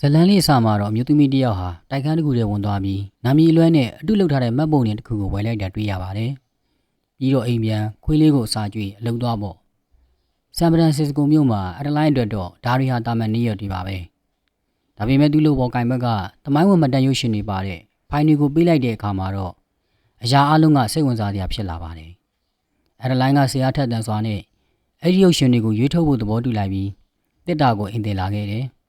ဇလန်လေးအစမှာတော့အမျိုးသမီးတစ်ယောက်ဟာတိုက်ခန်းတစ်ခုထဲဝင်သွားပြီးနာမည်အလွဲနဲ့အတုလုပ်ထားတဲ့မှတ်ပုံတင်တစ်ခုကိုဝယ်လိုက်တာတွေ့ရပါတယ်။ပြီးတော့အိမ်ပြန်ခွေးလေးကိုအစာကျွေးအလုပ်သွားပေါ့။ဆန်ဖရန်စစ္စကိုမြို့မှာအဒလိုင်းအတွက်တော့ဒါရီဟာတာမန်နေရတွေပါပဲ။ဒါပေမဲ့သူ့လိုပေါ်ကင်ဘက်ကတမိုင်းဝင်မတန်ရုပ်ရှင်တွေပါတဲ့ဖိုင်တွေကိုပေးလိုက်တဲ့အခါမှာတော့အရာအလုံးကစိတ်ဝင်စားစရာဖြစ်လာပါတယ်။အဒလိုင်းကဆရာထက်တန်စွာနဲ့အဲ့ဒီရုပ်ရှင်တွေကိုရွေးထုတ်ဖို့သဘောတူလိုက်ပြီးတစ်တာကိုအင်တင်လာခဲ့တယ်။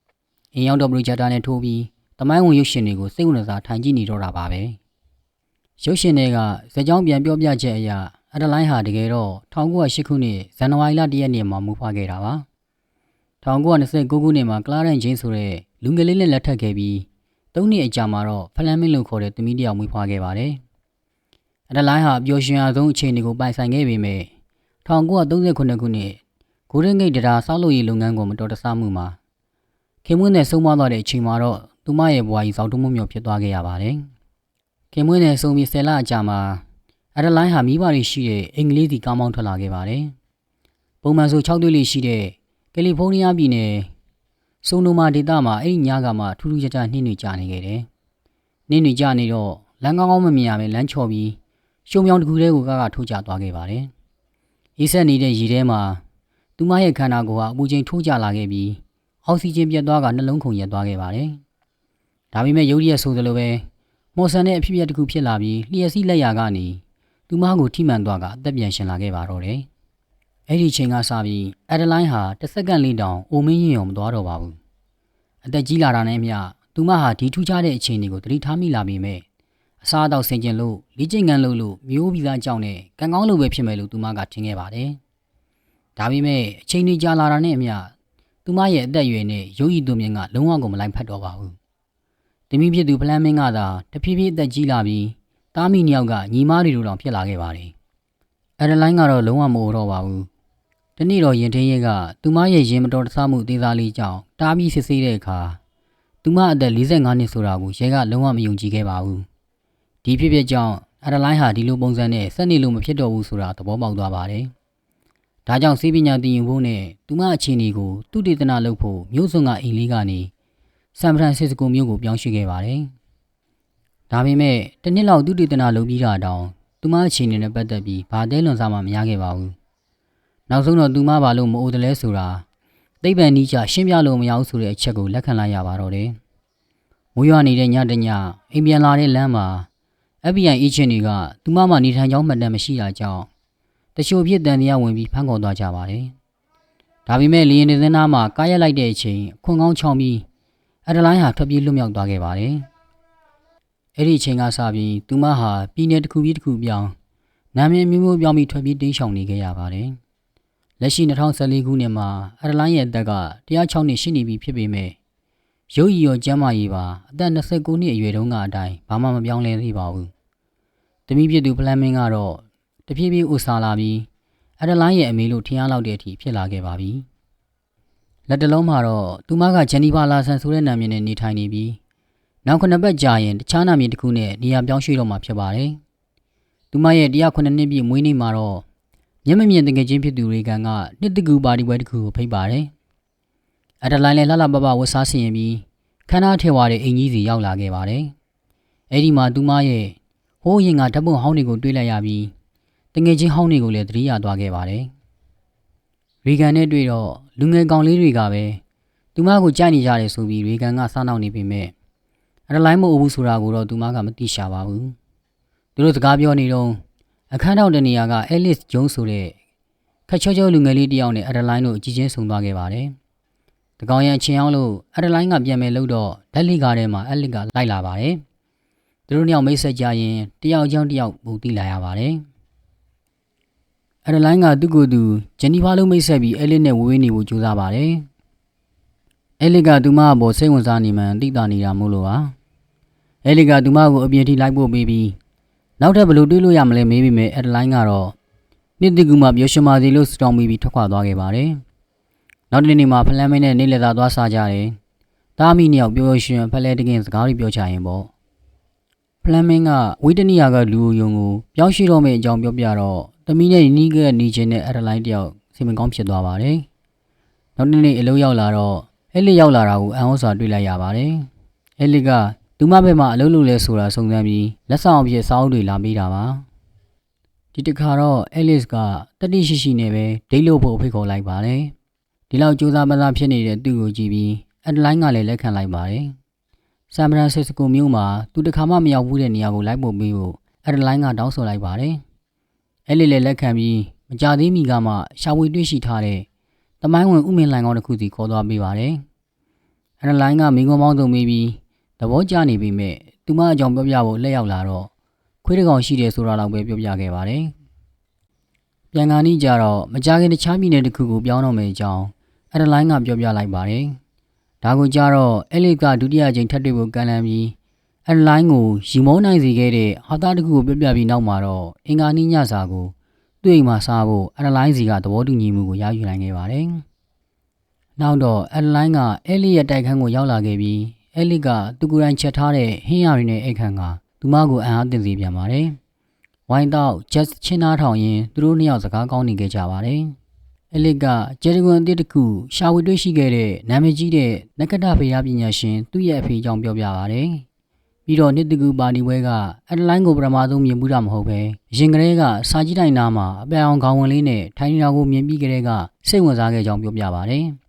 အင်းရောက်တော့ပရိုဂျက်တာနဲ့ထိုးပြီးတမိုင်းဝင်ရုပ်ရှင်တွေကိုစိတ်ဝင်စားထိုင်ကြည့်နေတော့တာပါပဲ။ရုပ်ရှင်တွေကဇာတ်ကြောင်းပြန်ပြောပြချက်အရအဒလိုင်းဟာတကယ်တော့1908ခုနှစ်ဇန်နဝါရီလ1ရက်နေ့မှာမူဖွားခဲ့တာပါ။1929ခုနှစ်မှာကလာရန်ဂျင်းဆိုတဲ့လူငယ်လေးနဲ့လက်ထပ်ခဲ့ပြီး3နှစ်အကြာမှာတော့ဖလန်မင်းလို့ခေါ်တဲ့သမီးတစ်ယောက်မွေးဖွားခဲ့ပါတယ်။အဒလိုင်းဟာပျော်ရွှင်အားဆုံးအခြေအနေကိုပိုင်ဆိုင်ခဲ့ပေမဲ့1939ခုနှစ်ဂိုဒင်ဂိတ်တရားဆောက်လုပ်ရေးလုပ်ငန်းကိုမတော်တဆမှုမှာခင်မွန်းနဲ့ဆုံးမသွားတဲ့အချိန်မှာတော့သူမရဲ့ဘဝကြီးစောက်တုံးမျိုးဖြစ်သွားခဲ့ရပါတယ်။ခင်မွန်းနဲ့ဆုံးပြီး10လအကြာမှာအဒလိုင်းဟာမိဘတွေရှိတဲ့အင်္ဂလိပ်စီကားမောင်းထွက်လာခဲ့ပါတယ်။ပုံမှန်ဆို6သွေးလေးရှိတဲ့ကယ်လီဖိုးနီးယားပြည်နယ်ဆိုနိုမာဒေသမှာအဲ့ဒီညကမှထူးထူးခြားခြားနှင်းတွေကျနေခဲ့တယ်။နှင်းတွေကျနေတော့လမ်းကောင်းကောင်းမမြင်ရပဲလမ်းချော်ပြီးရှုံမြောင်တစ်ခုတည်းကိုထိုးကျသွားခဲ့ပါတယ်။အေးဆက်နေတဲ့ရေထဲမှာသူမရဲ့ခန္ဓာကိုယ်ဟာအပူချိန်ထိုးကျလာခဲ့ပြီးအောက်ဆီဂျင်ပြတ်သွားကနှလုံးခုန်ရက်သွားခဲ့ပါတယ်။ဒါပေမဲ့ရုတ်ရက်ဆိုသလိုပဲမော်ဆန်တဲ့အဖြစ်အပျက်တစ်ခုဖြစ်လာပြီးလျှက်စီးလက်ရာကနေသူမကိုထိမှန်သွားကအသက်ပြန်ရှင်လာခဲ့ပါတော့တယ်။အဲ့ဒီချိန်ကစပြီးအဒလိုင်းဟာတစ်စက္ကန့်လေးတောင်အိုမင်းရင်ုံမသွားတော့ပါဘူး။အသက်ကြီးလာတာနဲ့မျှသူမဟာဒီထူးခြားတဲ့အခြေအနေကိုသတိထားမိလာပေမဲ့အစားအသောက်ဆင်ကျင်လို့လေ့ကျင့်ခန်းလုပ်လို့မျိုးဗီဇကြောင့်နဲ့ကံကောင်းလို့ပဲဖြစ်မယ်လို့သူမကထင်ခဲ့ပါတယ်။ဒါပေမဲ့အချိန်ကြီးကြာလာတာနဲ့အမျှသူမရဲ့အသက်အရွယ်နဲ့ရုပ်ရည်သွင်းမြင်ကလုံးဝကိုမလိုက်ဖက်တော့ပါဘူး။တမီးဖြစ်သူဖလန်မင်းကသာတဖြည်းဖြည်းအသက်ကြီးလာပြီးသားမိနှစ်ယောက်ကညီမတွေလိုတောင်ဖြစ်လာခဲ့ပါတယ်။အဒလိုင်းကတော့လုံးဝမအိုတော့ပါဘူး။ဒီနေ့တော့ရင်ထင်းရဲကသူမရဲ့ရင်မတော်တဆမှုအသေးစားလေးကြောင့်တားပြီးစစ်ဆေးတဲ့အခါသူမအသက်45နှစ်ဆိုတာကိုရဲကလုံးဝမယုံကြည်ခဲ့ပါဘူး။ဒီဖြစ်ဖြစ်ကြောင့်အဒလိုင်းဟာဒီလိုပုံစံနဲ့ဆက်နေလို့မဖြစ်တော့ဘူးဆိုတာသဘောပေါက်သွားပါတယ်။ဒါကြောင့်စေပညာသင်ယူဖို့နဲ့သူမအခြေအနေကိုသူတေသနာလုပ်ဖို့မြို့စွန်ကအိမ်လေးကနေဆန်ဖရန်စစ္စကိုမြို့ကိုပြောင်းရွှေ့ခဲ့ပါတယ်။ဒါပေမဲ့တစ်နှစ်လောက်သူတေသနာလုပ်ပြီးတာတောင်သူမအခြေအနေနဲ့ပတ်သက်ပြီးဘာတဲလွန်စားမှမရခဲ့ပါဘူး။နောက်ဆုံးတော့သူမဘာလို့မအိုတလဲဆိုတာသိပ္ပံနည်းကျရှင်းပြလို့မရဘူးဆိုတဲ့အချက်ကိုလက်ခံလိုက်ရပါတော့တယ်။မိုးရွာနေတဲ့ညတညအိမ်ပြန်လာတဲ့လမ်းမှာFBI အေဂျင့်တွေကသူမမှနေထိုင်ကြောင်းမှတ်တမ်းမရှိတာကြောင့်တချို့ဖြစ်တန်တရားဝင်ပြီးဖမ်းခေါ်သွားကြပါတယ်။ဒါပေမဲ့လေရင်နေသင်းသားမှာကားရက်လိုက်တဲ့အချိန်ခွန်ကောင်းချောင်းပြီးအဒလိုင်းဟာထွက်ပြေးလွတ်မြောက်သွားခဲ့ပါတယ်။အဲ့ဒီအချိန်ကစပြီးသူမဟာပြည်နယ်တစ်ခုပြီးတစ်ခုပြောင်းနာမည်မျိုးမျိုးပြောင်းပြီးထွက်ပြေးတိမ်းရှောင်နေခဲ့ရပါတယ်။လက်ရှိ2014ခုနှစ်မှာအဒလိုင်းရဲ့အသက်က106နှစ်ရှိနေပြီဖြစ်ပေမဲ့ရုပ်ရည်ရောကျန်းမာရေးပါအသက်29နှစ်အရွယ်တုန်းကအတိုင်းဘာမှမပြောင်းလဲသေးပါဘူး။တမီးဖြစ်သူဖလန်မင်းကတော့တဖြည်းဖြည်းဥစားလာပြီးအဒလိုင်းရဲ့အမေလို့ထင်ရလောက်တဲ့အထိဖြစ်လာခဲ့ပါပြီ။လက်တလုံးမှာတော့သူမကဂျန်နီဖာလာဆန်ဆိုတဲ့နာမည်နဲ့နေထိုင်နေပြီးနောက်9ပတ်ကြာရင်တခြားနာမည်တစ်ခုနဲ့နေရာပြောင်းရွှေ့တော့မှာဖြစ်ပါတယ်။သူမရဲ့109နှစ်ပြည့်မွေးနေ့မှာတော့မျက်မမြင်တကယ်ချင်းဖြစ်သူတွေကန်ကနှစ်တကူပါတီပွဲတစ်ခုကိုဖိတ်ပါတယ်။အဒလိုင်းလည်းလှလှပပဝတ်စားဆင်ရင်ပြီးခန်းသားထဲဝါတဲ့အင်ကြီးစီရောက်လာခဲ့ပါတယ်။အဲ့ဒီမှာသူမရဲ့ဟိုးရင်ကဓာတ်ပုံဟောင်းတွေကိုတွေ့လိုက်ရပြီးတငယ်ချင်းဟောင်းတွေကိုလည်းသတိရသွားခဲ့ပါတယ်။ရီဂန်နဲ့တွေ့တော့လူငယ်ကောင်လေးတွေကပဲသူမကိုကြိုက်နေကြတယ်ဆိုပြီးရီဂန်ကစားနောက်နေပေမဲ့အဒလိုင်းမအိုဘူးဆိုတာကိုတော့သူမကမသိရှာပါဘူး။သူတို့စကားပြောနေတော့အခန်းထောင်တနေရာကအဲလစ်ဂျုံးဆိုတဲ့ခက်ချောချောလူငယ်လေးတစ်ယောက်နဲ့အဒလိုင်းတို့အကြီးချင်းဆုံသွားခဲ့ပါတယ်။တကောင်ရန်ချင်းအောင်လို့အဒလိုင်းကပြန်မယ်လို့တော့ဓာတ်လိကားထဲမှာအဲလစ်ကလိုက်လာပါတယ်။သူတို့နှစ်ယောက်မိတ်ဆက်ကြရင်တယောက်ချင်းတယောက်ပုံတိလာရပါတယ်။အဒလိုင်းကသူ့ကိုယ်သူဂျန်နီဖာလုံးမိတ်ဆက်ပြီးအဲလစ်နဲ့ဝေးနေဖို့ကြိုးစားပါတယ်။အဲလစ်ကသူမအပေါ်စိတ်ဝင်စားနေမှန်သိတာနေတာမို့လို့ပါ။အဲလစ်ကသူမကိုအပြင်ထိလိုက်ပို့ပေးပြီးနောက်ထပ်ဘယ်လိုတွေးလို့ရမလဲမေးပြီးမယ်အဒလိုင်းကတော့နှစ်တိကူမှပြောရှင်ပါစီလို့စတောင်းပြီးထွက်ခွာသွားခဲ့ပါတယ်။နောက်တစ်နေ့မှာဖလန်မင်းနဲ့နေလက်သာသွားစားကြတယ်။သားမိနှစ်ယောက်ပြောရှင်ဖလဲတကင်းစကားတွေပြောချရင်ပေါ့။ဖလန်မင်းကဝေးတနီယာကလူယုံကိုပြောင်းရှိတော့မယ့်အကြောင်းပြောပြတော့သမီးနဲ့နီးကနေချင်းနဲ့အဒလိုင်းတယောက်စိတ်မကောင်းဖြစ်သွားပါတယ်။နောက်တစ်နေ့အလုပ်ရောက်လာတော့ အဲလစ်ရောက်လာတာကိုအန်ဟောစွာတွေ့လိုက်ရပါတယ်။အဲလစ်ကသူမဘက်မှအလုပ်လုပ်လဲဆိုတာစုံစမ်းပြီးလက်ဆောင်အဖြစ်စာအုပ်တွေလာပေးတာပါ။ဒီတစ်ခါတော့အဲလစ်ကတတိရှိရှိနဲ့ပဲဒိတ်လို့ဖို့ဖိတ်ခေါ်လိုက်ပါတယ်။ဒီလောက်ကြိုးစားပန်းစားဖြစ်နေတဲ့သူ့ကိုကြည့်ပြီးအက်ဒလိုင်းကလည်းလက်ခံလိုက်ပါတယ်။ဆန်ဖရန်စစ္စကိုမြို့မှာသူတစ်ခါမှမရောက်ဘူးတဲ့နေရာကိုလိုက်ပို့ပေးဖို့အက်ဒလိုင်းကတောင်းဆိုလိုက်ပါတယ်။အဲလစ်လည်းလက်ခံပြီးမကြသေးမီကမှရှာဖွေတွေ့ရှိထားတဲ့တမိုင်းဝင်ဥမင်းလိုင်ကောင်းတစ်ခုစီခေါ်သွားပေးပါတယ်။အက်ဒလိုင်းကမိငုံမောင်းစုံပြီးသဘောကျနေပြီမဲ့သူမအကြောင်းပြောပြဖို့လက်ရောက်လာတော့ခွေးတစ်ကောင်ရှိတယ်ဆိုတာတော့ပဲပြောပြခဲ့ပါတယ်။ပြန်ကာနီးကြတော့မကြခင်တခြားပြည်နယ်တစ်ခုကိုပြောင်းတော့မယ်အကြောင်းအက်ဒလိုင်းကပြောပြလိုက်ပါတယ်။ဒါကိုကြတော့အဲလစ်ကဒုတိယကြိမ်ထပ်တွေ့ဖို့ကမ်းလှမ်းပြီးအက်ဒလိုင်းကိုရီမောနိုင်စေခဲ့တဲ့ဟာသားတစ်ခုကိုပြောပြပြီးနောက်မှာတော့အင်္ဂါနီးညစာကိုသူ့အိမ်မှာစားဖို့အက်ဒလိုင်းစီကသဘောတူညီမှုကိုရယူနိုင်ခဲ့ပါတယ်။နောက်တော့အက်ဒလိုင်းကအဲလစ်ရဲ့တိုက်ခန်းကိုရောက်လာခဲ့ပြီးအဲလစ်ကသူကိုယ်တိုင်ချက်ထားတဲ့ဟင်းရည်နဲ့အိတ်ခမ်းကသူမကိုအံ့အားသင့်စေပြန်ပါတယ်။ဝိုင်းတော့ဂျက်ချင်းနားထောင်ရင်သူတို့နှစ်ယောက်စကားကောင်းနေခဲ့ကြပါတယ်။အဲလစ်ကဂျယ်ဒဂွန်အသစ်တစ်ခုရှာဖွေတွေ့ရှိခဲ့တဲ့နာမည်ကြီးတဲ့နက္ခတ္တဖေရပညာရှင်သူ့ရဲ့အဖေအကြောင်းပြောပြပါတယ်။ပြီးတော့နှစ်တကူပါတီပွဲကအက်ဒလိုင်းကိုပထမဆုံးမြင်မှုတာမဟုတ်ပဲအရင်ကတည်းကစာကြီးတိုင်နာမှာအပယ်အောင်ခေါင်းဝင်လေးနဲ့ထိုင်းနေတာကိုမြင်ပြီးကတည်းကစိတ်ဝင်စားခဲ့ကြောင်းပြောပြပါတယ်။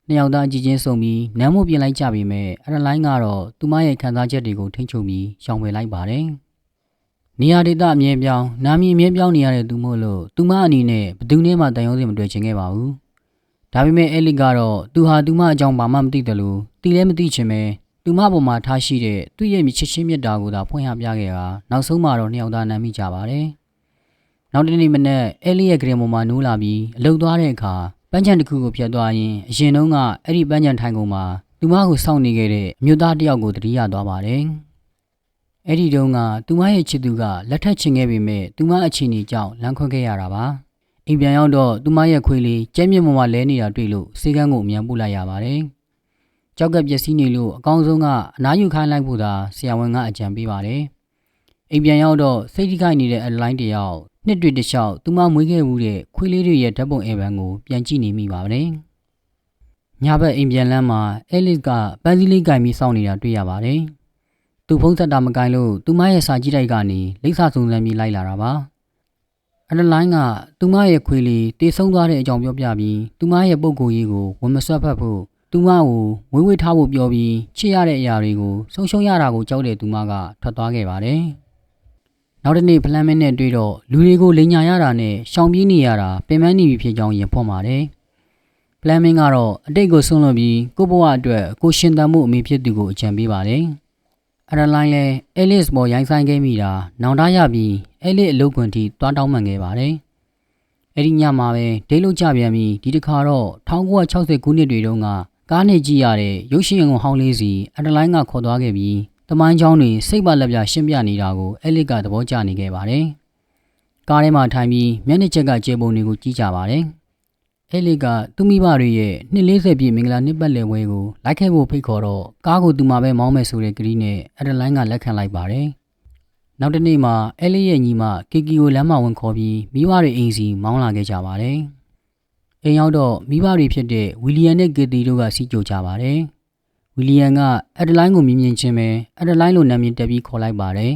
နှစ်ယောက်သားကြည်ချင်းဆုံပြီးနမ်းမို့ပြင်လိုက်ကြပြီမဲ့အက်ဒလိုင်းကတော့သူမရဲ့ခံစားချက်တွေကိုထိန်းချုပ်ပြီးရှောင်ပယ်လိုက်ပါတယ်။နေရာဒေသအမြဲပြောင်းနာမည်အမြဲပြောင်းနေရတဲ့သူမို့လို့သူမအနေနဲ့ဘယ်သူနဲ့မှတန်ရုံးစင်မတွေ့ချင်ခဲ့ပါဘူး။ဒါပေမဲ့အဲလစ်ကတော့သူဟာသူမအကြောင်းဘာမှမသိတယ်လို့သိလည်းမသိချင်ပဲသူမပေါ်မှာထားရှိတဲ့သူ့ရဲ့ချစ်ချင်းမြတ်တာကိုသာဖွင့်ဟပြခဲ့တာနောက်ဆုံးမှာတော့နှစ်ယောက်သားနားမိကြပါတယ်။နောက်တနေ့မနေ့အဲလစ်ရဲ့ဂရင်ပေါ်မှာနိုးလာပြီးအလုတ်သွားတဲ့အခါပန်းချံတစ်ခုကိုဖြတ်သွားရင်အရင်တုန်းကအဲ့ဒီပန်းချံထိုင်ကုန်မှာသူမကိုစောင့်နေခဲ့တဲ့အမျိုးသားတစ်ယောက်ကိုတတိယသွားပါတယ်။အဲ့ဒီတုန်းကသူမရဲ့ချစ်သူကလက်ထပ်ချင်ခဲ့ပေမဲ့သူမအခြေအနေကြောင့်လမ်းခွင့်ခဲ့ရတာပါ။အိမ်ပြန်ရောက်တော့သူမရဲ့ခွေးလေးကျဲမြင့်ပေါ်မှာလဲနေတာတွေ့လို့စေကန်းကိုအမြန်ပို့လိုက်ရပါတယ်။ကြောက်ကပျက်စီးနေလို့အကောင်းဆုံးကအနားယူခိုင်းလိုက်ဖို့သာဆရာဝန်ကအကြံပေးပါတယ်။အိမ်ပြန်ရောက်တော့စိတ်ထိခိုက်နေတဲ့အက်ဒလိုင်းတယောက်နှစ်တွေ့တစ်လျှောက်သူမမွေးခဲ့မှုတဲ့ခွေးလေးတွေရဲ့ဓာတ်ပုံအေဗန်ကိုပြန်ကြည့်နေမိပါတယ်။ညဘက်အိမ်ပြန်လမ်းမှာအဲလစ်ကပန်းစည်းလေးကင်ပြီးစောင့်နေတာတွေ့ရပါတယ်။သူဖုံးဆက်တာမကင်လို့သူမရဲ့စာကြည့်တိုက်ကနေလိပ်စာစုံစမ်းပြီးလိုက်လာတာပါ။အက်ဒလိုင်းကသူမရဲ့ခွေးလေးတေဆုံးသွားတဲ့အကြောင်းပြောပြပြီးသူမရဲ့ပုံကိုယ်ကြီးကိုဝင်မဆွတ်ဖက်ဖို့သူမကိုဝေးဝေးထားဖို့ပြောပြီးချစ်ရတဲ့အရာတွေကိုဆုံးရှုံးရတာကိုကြောက်တဲ့သူမကထွက်သွားခဲ့ပါတယ်။နောက်တစ်နေ့ဖလန်မင်းနဲ့တွေ့တော့လူတွေကိုလိန်ညာရတာနဲ့ရှောင်ပြေးနေရတာပင်ပန်းနေပြီဖြစ်ကြောင်းရင်ဖွင့်ပါတယ်။ဖလန်မင်းကတော့အတိတ်ကိုဆွန့်လွတ်ပြီးကိုယ့်ဘဝအတွက်ကိုရှင်သန်မှုအမိဖြစ်သူကိုအကြံပေးပါတယ်။အက်ဒလိုင်းလည်းအဲလစ်ပေါ်ရိုင်းဆိုင်ခဲ့မိတာနောင်တရပြီးအဲလစ်အလုပ်ခွင်ထိတွားတောင်းပန်ခဲ့ပါတယ်။အဲဒီညမှာပဲဒိတ်လို့ကြပြန်ပြီးဒီတစ်ခါတော့1960ခုနှစ်တွေတုန်းကကားနဲ့ကြည့်ရတဲ့ရုပ်ရှင်ရုံဟောင်းလေးစီအက်ဒလိုင်းကခေါ်သွားခဲ့ပြီးတမိုင်းချောင်းတွေစိတ်ပါလက်ပြရှင်းပြနေတာကိုအဲလစ်ကသဘောကျနေခဲ့ပါတယ်။ကားထဲမှာထိုင်ပြီးမျက်နှာချက်ကကျေပုံတွေကိုကြည့်ကြပါတယ်။အဲလစ်ကသူမိဘတွေရဲ့နှစ်40ပြည့်မင်္ဂလာနှစ်ပတ်လည်ပွဲကိုလိုက်ခဲ့ဖို့ဖိတ်ခေါ်တော့ကားကိုသူမှပဲမောင်းမယ်ဆိုတဲ့ကတိနဲ့အက်ဒလိုင်းကလက်ခံလိုက်ပါတယ်။နောက်တစ်နေ့မှာအဲလစ်ရဲ့ညီမကီကီကိုလမ်းမဝင်ခေါ်ပြီးမိဘတွေအိမ်စီမောင်းလာခဲ့ကြပါတယ်။အိမ်ရောက်တော့မိဘတွေဖြစ်တဲ့ဝီလီယံနဲ့ကီတီတို့ကစီးကြိုကြပါတယ်။ဝီလီယံကအက်ဒလိုင်းကိုမြင်မြင်ချင်းပဲအက်ဒလိုင်းလိုနာမည်တက်ပြီးခေါ်လိုက်ပါတယ်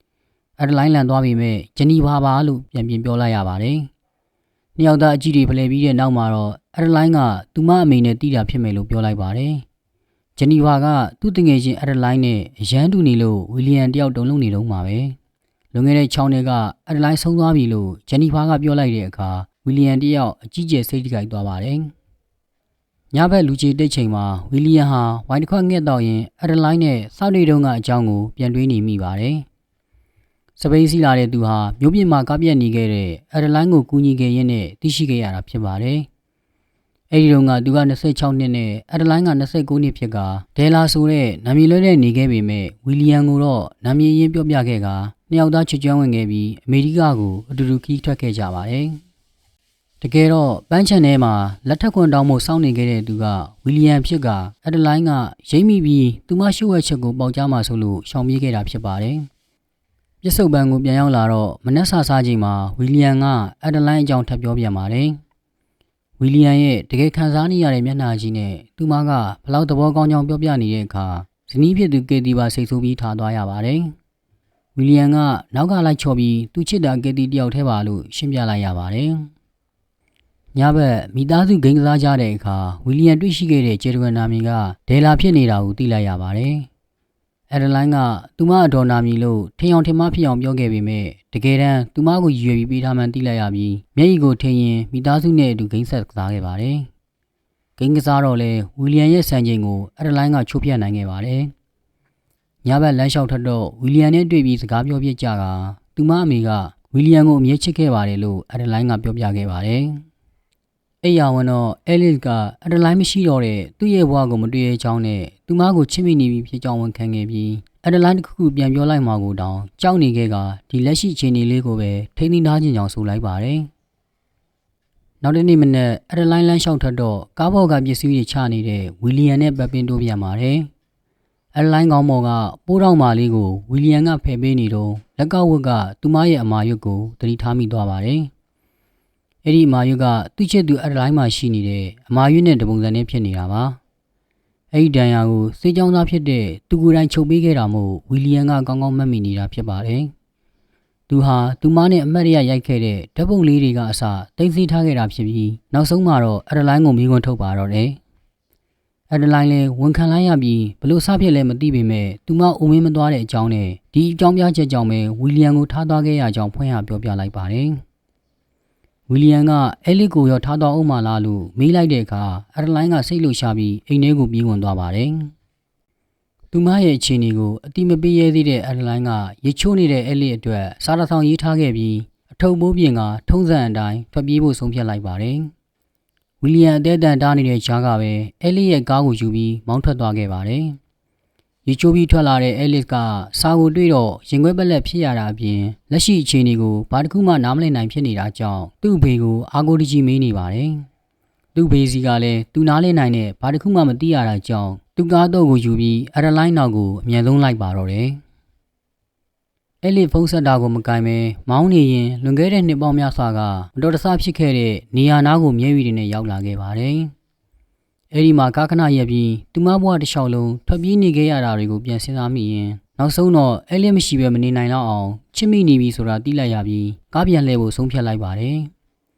။အက်ဒလိုင်းလန်သွားပြီမဲ့ဂျနီဗာပါလို့ပြန်ပြောလိုက်ရပါတယ်။နှစ်ယောက်သားအကြီးတွေဖလှယ်ပြီးတဲ့နောက်မှာတော့အက်ဒလိုင်းကသူမအမေနဲ့တီးတာဖြစ်မယ်လို့ပြောလိုက်ပါတယ်။ဂျနီဗာကသူ့တငယ်ချင်းအက်ဒလိုင်းနဲ့အရန်တူနေလို့ဝီလီယံတယောက်တုံလုံးနေတော့မှာပဲ။လွန်ခဲ့တဲ့6နှစ်ကအက်ဒလိုင်းဆုံးသွားပြီလို့ဂျနီဗာကပြောလိုက်တဲ့အခါဝီလီယံတယောက်အကြီးကျယ်စိတ်ထိခိုက်သွားပါတယ်။ညဘက်လူကြီးတိတ်ချိန်မှာဝီလီယံဟာဝိုင်းတစ်ခွက်ငှက်တော့ရင်အက်ဒလိုင်းနဲ့စောက်နေတုန်းကအကြောင်းကိုပြန်တွေးနေမိပါတယ်။စပိန်စီလာတဲ့သူဟာမြို့ပြင်မှာကားပြက်နေခဲ့တဲ့အက်ဒလိုင်းကိုကူညီခဲ့ရင်းနဲ့သိရှိခဲ့ရတာဖြစ်ပါတယ်။အဲဒီတုန်းကသူက26နှစ်နဲ့အက်ဒလိုင်းက29နှစ်ဖြစ်ကဒဲလာဆိုတဲ့နာမည်လွဲတဲ့နေခဲ့ပေမဲ့ဝီလီယံကိုတော့နာမည်ရင်းပြောပြခဲ့ကနှစ်ယောက်သားချစ်ကြွဝင်ခဲ့ပြီးအမေရိကကိုအတူတူခီးထွက်ခဲ့ကြပါတယ်။တကယ်တော့ပန်းချန်ထဲမှာလက်ထက်ခွန်တောင်းမှုစောင့်နေခဲ့တဲ့သူကဝီလီယံဖြစ်ကအက်ဒလိုင်းကရိမ့်မိပြီးသူမရှို့ဝဲချက်ကိုပေါက်ကြားမှဆိုလို့ရှောင်ပြေးခဲ့တာဖြစ်ပါတယ်။ပြစ်စုံပန်းကိုပြန်ရောက်လာတော့မနက်စာစားချိန်မှာဝီလီယံကအက်ဒလိုင်းအကြောင်းထပ်ပြောပြန်ပါတယ်။ ဝီလီယံရဲ့တကယ်ခံစားနေရတဲ့မျက်နှာကြီးနဲ့သူမကဘလောက်သဘောကောင်းကြောင်းပြောပြနေတဲ့အခါဇနီးဖြစ်သူကေတီပါစိတ်ဆိုးပြီးထားသွားရပါတယ်။ဝီလီယံကနောက်ကလိုက်ချော်ပြီးသူချစ်တာကေတီတယောက်တည်းပါလို့ရှင်းပြလိုက်ရပါတယ်။ညဘက်မိသားစုဂိမ်းကစားကြတဲ့အခါဝီလီယံတွေ့ရှိခဲ့တဲ့ဂျေဒဝင်နာမီကဒဲလာဖြစ်နေတာကိုသိလိုက်ရပါတယ်။အက်ဒလိုင်းကသူမအတော်နာမီလို့ထင်အောင်ထင်မှားဖြစ်အောင်ပြောခဲ့ပေမဲ့တကယ်တမ်းသူမကိုရွေပြီးပေးထားမှန်းသိလိုက်ရပြီးမျက်ရည်ကိုထင်ရင်မိသားစုနဲ့အတူဂိမ်းဆက်ကစားခဲ့ပါတယ်။ဂိမ်းကစားတော့လဲဝီလီယံရဲ့စံချိန်ကိုအက်ဒလိုင်းကချိုးဖျက်နိုင်ခဲ့ပါတယ်။ညဘက်လမ်းလျှောက်ထွက်တော့ဝီလီယံနဲ့တွေ့ပြီးစကားပြောပြကြကသူမအမေကဝီလီယံကိုအမြဲချစ်ခဲ့ပါတယ်လို့အက်ဒလိုင်းကပြောပြခဲ့ပါတယ်။အဲ့ရဝန်တော့အဲလစ်ကအက်ဒလိုင်းမရှိတော့တဲ့သူ့ရဲ့ဘဝကိုမတွေ့ရကြောင်းနဲ့သူမကိုချစ်မိနေပြီဖြစ်ကြောင်းဝန်ခံခဲ့ပြီးအက်ဒလိုင်းတစ်ခုပြန်ပြောလိုက်မှကိုတောင်ကြောက်နေခဲ့ကဒီလက်ရှိအခြေအနေလေးကိုပဲထိန်းသိမ်းထားခြင်းကြောင့်ဆိုလိုက်ပါတယ်။နောက်တစ်နေ့မနက်အက်ဒလိုင်းလမ်းလျှောက်ထွက်တော့ကားပေါ်ကပစ္စည်းတွေချနေတဲ့ဝီလီယံနဲ့ပတ်ပင်တို့ပြန်ပါတယ်။အက်ဒလိုင်းကောင်းမော်ကပိုးတော်မာလေးကိုဝီလီယံကဖယ်ပေးနေတော့လက်ကောက်ဝတ်ကသူမရဲ့အမာရွတ်ကိုသတိထားမိသွားပါတယ်။အဲ့ဒီအမာရွတ်ကသူ့ချစ်သူအက်ဒလိုင်းမှာရှိနေတဲ့အမာရွတ်နဲ့တပုံစံနဲ့ဖြစ်နေတာပါ။အဲ့ဒီဒဏ်ရာကိုစေးကြောင်းသားဖြစ်တဲ့သူကိုယ်တိုင်ချုပ်ပေးခဲ့တာမို့ဝီလီယံကကောင်းကောင်းမှတ်မိနေတာဖြစ်ပါတယ်။သူဟာသူမနဲ့အမတ်ရရိုက်ခဲ့တဲ့ဓာတ်ပုံလေးတွေကအစတိတ်ဆိထားခဲ့တာဖြစ်ပြီးနောက်ဆုံးမှာတော့အက်ဒလိုင်းကိုမိခွန်းထုတ်ပါတော့တယ်။အက်ဒလိုင်းလည်းဝန်ခံလိုက်ရပြီးဘလို့စဖြစ်လဲမသိပေမဲ့သူမအိုမင်းမသွားတဲ့အကြောင်းနဲ့ဒီအကြောင်းပြချက်ကြောင့်ပဲဝီလီယံကိုထားသွားခဲ့ရကြောင်းဖွင့်ရပြောပြလိုက်ပါတယ်။ဝီလီယံကအဲလစ်ကိုရောထားသွားအောင်မလားလို့မေးလိုက်တဲ့အခါအက်ဒလိုင်းကစိတ်လှုပ်ရှားပြီးအိမ်ထဲကိုပြေးဝင်သွားပါတယ်။သူမရဲ့အခြေအနေကိုအတိမပေးရသေးတဲ့အက်ဒလိုင်းကရေချိုးနေတဲ့အဲလစ်အတွက်စားရဆောင်ရေးထားခဲ့ပြီးအထုပ်မိုးပြင်ကထုံးစံအတိုင်းထွက်ပြေးဖို့ဆုံးဖြတ်လိုက်ပါတယ်။ဝီလီယံအသေးအတန်တားနေတဲ့ဂျားကပဲအဲလစ်ရဲ့ကားကိုယူပြီးမောင်းထွက်သွားခဲ့ပါတယ်။ရေချိုးပြီးထွက်လာတဲ့အဲလစ်ကစာကိုတွေ့တော့ရင်ခွဲပက်လက်ဖြစ်ရတာအပြင်လက်ရှိအခြေအနေကိုဘာတစ်ခုမှနားမလည်နိုင်ဖြစ်နေတာကြောင့်သူ့ဘေကိုအာကိုတကြီးမေးနေပါတယ်။သူ့ဘေစီကလည်းသူနားလည်နိုင်တဲ့ဘာတစ်ခုမှမသိရတာကြောင့်သူကားတော့ကိုယူပြီးအက်ဒလိုင်းနောက်ကိုအမြန်ဆုံးလိုက်ပါတော့တယ်။အဲလစ်ဖုန်းဆက်တာကိုမကင်ပဲမောင်းနေရင်လွန်ခဲ့တဲ့နှစ်ပေါင်းများစွာကမတော်တဆဖြစ်ခဲ့တဲ့နေရာနားကိုမျက်ရည်တွေနဲ့ရောက်လာခဲ့ပါတယ်။အဲဒီမှာကားခဏရက်ပြီးသူမဘဝတစ်လျှောက်လုံးထွက်ပြေးနေခဲ့ရတာတွေကိုပြန်စဉ်းစားမိရင်နောက်ဆုံးတော့အဲလစ်မရှိဘဲမနေနိုင်တော့အောင်ချစ်မိနေပြီဆိုတာသိလိုက်ရပြီးကားပြန်လှည့်ဖို့ဆုံးဖြတ်လိုက်ပါတယ်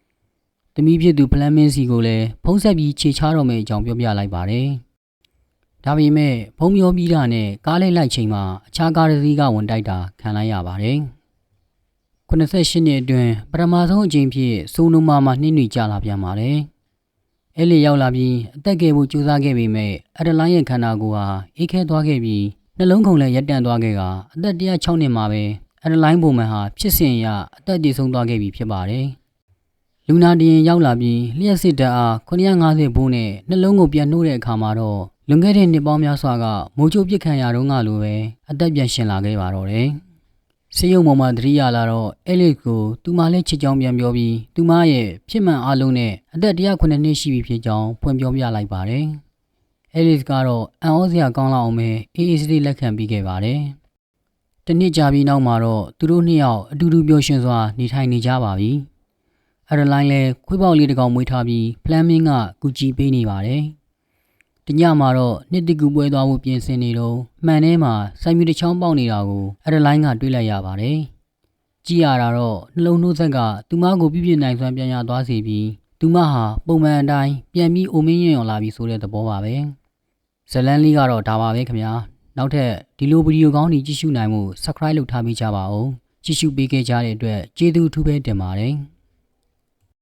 ။သမီးဖြစ်သူဖလန်မင်းစီကိုလည်းဖုံးဆက်ပြီးခြေချတော့မယ့်အကြောင်းပြောပြလိုက်ပါတယ်။ဒါပေမဲ့ဖုံးပြောပြီးတာနဲ့ကားလေးလိုက်ချိန်မှာအခြားကားတစ်စီးကဝင်တိုက်တာခံလိုက်ရပါတယ်။88နှစ်အတွင်းပထမဆုံးအကြိမ်ဖြစ်ဆိုနိုမာမှာနှင်းတွေကျလာပြန်ပါတယ်။အဲလစ်ရောက်လာပြီးအသက်ကယ်ဖို့ကြိုးစားခဲ့ပေမဲ့အက်ဒလိုင်းရဲ့ခန္ဓာကိုယ်ဟာအေးခဲသွားခဲ့ပြီးနှလုံးခုန်လည်းရပ်တန့်သွားခဲ့ကအသက်106နှစ်မှာပဲအက်ဒလိုင်းပုံမှန်ဟာဖြစ်စဉ်အရအသက်တည်ဆုံးသွားခဲ့ပြီဖြစ်ပါတယ်။လူနာတင်ရောက်လာပြီးလျှက်စစ်ဓာတ်အား950ဘိုးနဲ့နှလုံးကိုပြန်နှိုးတဲ့အခါမှာတော့လွန်ခဲ့တဲ့နှစ်ပေါင်းများစွာကမိုးချိုးပစ်ခံရတော့ကလိုပဲအသက်ပြန်ရှင်လာခဲ့ပါတော့တယ်။ဆေးရုံပေါ်မှာသတိရလာတော့အဲလစ်ကိုသူမလည်းချစ်ကြောင်းပြန်ပြောပြီးသူမရဲ့ဖြစ်မှန်အားလုံးနဲ့အသက်109နှစ်ရှိပြီဖြစ်ကြောင်းဖွင့်ပြောပြလိုက်ပါတယ်။အဲလစ်ကတော့အံ့ဩစရာကောင်းလောက်အောင်ပဲအေးအေးဆေးဆေးလက်ခံပြီးခဲ့ပါတယ်။တစ်နှစ်ကြာပြီးနောက်မှာတော့သူတို့နှစ်ယောက်အတူတူပျော်ရွှင်စွာနေထိုင်နေကြပါပြီ။အက်ဒလိုင်းလည်းခွေးပေါက်လေးတစ်ကောင်မွေးထားပြီးဖလန်မင်းကကူကြည့်ပေးနေပါတယ်။တညမှာတော့နှစ်တကူပွဲသွားဖို့ပြင်ဆင်နေတော့မှန်ထဲမှာစိုက်မြူတစ်ချောင်းပေါက်နေတာကိုအက်ဒလိုင်းကတွေ့လိုက်ရပါတယ်။ကြည့်ရတာတော့နှလုံးနှိုးဆက်ကသူမကိုပြည့်ပြည့်နိုင်စွမ်းပြန်ရသွားစေပြီးသူမဟာပုံမှန်အတိုင်းပြန်ပြီးအိုမင်းရင်ရော်လာပြီးဆိုတဲ့သဘောပါပဲ။ဇလန်လေးကတော့ဒါပါပဲခင်ဗျာ။နောက်ထပ်ဒီလိုဗီဒီယိုကောင်းတွေကြည့်ရှုနိုင်မှု Subscribe လုပ်ထားပေးကြပါဦး။ကြည့်ရှုပေးခဲ့ကြတဲ့အတွက်ကျေးဇူးအထူးပဲတင်ပါတယ်။